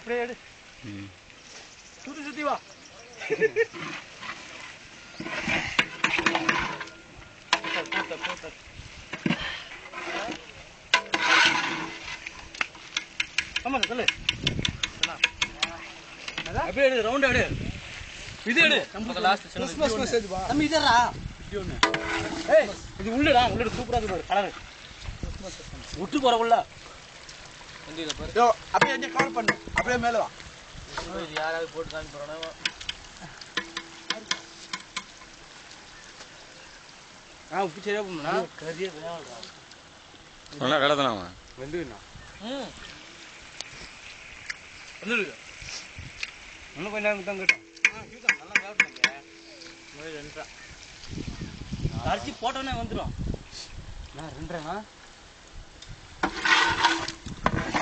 அப்படியே எடு. சுத்தி சுத்தி வா. ஆமா சொல்லு. அப்படியே எடு, ரவுண்ட் எடு. இது எடு. நமக்கு லாஸ்ட் கிறிஸ்மஸ் மெசேஜ் வா. நம்ம இதரா. இது ஒண்ணு. ஏய், இது உள்ளடா, உள்ள சூப்பரா இருக்கு கலர். கிறிஸ்மஸ் விட்டு போற உள்ள. வண்டியில பாரு. யோ, அப்படியே என்ன கவர் பண்ணு. அப்படியே மேல வா. இது யாராவது போட்டு காமி போறானோ. உப்பு சரியா போனா கறியே வேணாம்டா. நல்லா கடதனாமா. வெந்துனா. வந்துருங்க. இன்னும் கொஞ்ச நேரம் தான் கேட்டோம். கேட்டோம் நல்லா வேவட்டங்க. முதல்ல ரெண்டா. அரிசி போட்டோனே வந்துரும். நான் ரெண்டறேனா?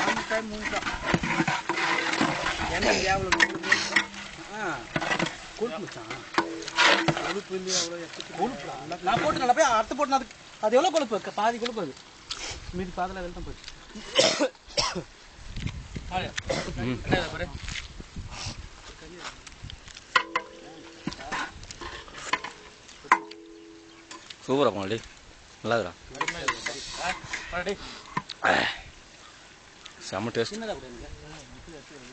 நான் டைம் மூணுடா. என்ன கேவல கொழுப்பு மச்சான். கொழுப்பு இல்ல அவ்வளவு கொழுப்புடா. நான் போட்டு நல்லா போய் அர்த்த போட்டு அது எவ்வளவு கொழுப்பு? பாதி கொழுப்பு அது. மீதி பாதில வெல்லம் போச்சு. என்ன பாரு. சூப்பரா போனடி. நல்லா இருக்குடா. பாடி. செம டேஸ்ட். சின்னதா போடுங்க.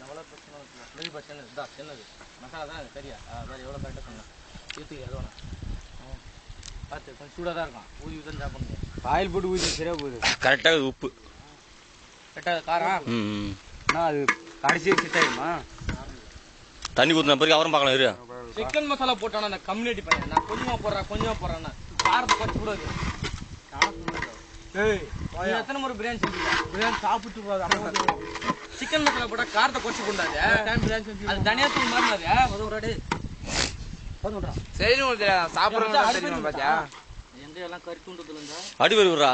எவ்வளவு பிரச்சனை இல்ல. மெது பிரச்சனை இல்ல. சின்னது. மசாலா தான் சரியா. வேற எவ்வளவு கரெக்ட்டா சொன்னா. ஏத்தி அது வேணா. பாத்து கொஞ்சம் சூடா தான் இருக்கும். ஊதி ஊதி சாப்பிடுங்க. ஆயில் போட்டு ஊதி சரியா போகுது. கரெக்ட்டா உப்பு. கரெக்ட்டா காரம். நான் அது கடைசி செட் ஆயிடுமா? தண்ணி ஊத்துன பிறகு அவரும் பார்க்கலாம் இரு. சிக்கன் மசாலா போட்டானா அந்த கம்யூனிட்டி பையன். நான் கொஞ்சமா போடுறேன்னா காரத்தை குறைச்சு கூடாது. ஏய், நீ எத்தனை முறை பிரியாணி செஞ்சீங்க? பிரியாணி சாப்பிட்டு போகாத. சிக்கன் மசாலா போட்டா காரத்தை குறைச்சு கூடாது. அது தனியா தூள் மாறினாது. சரி சாப்பிடுறோம் பாத்தியா? எங்க எல்லாம் கறி தூண்டதுல இருந்தா அடி வருவா.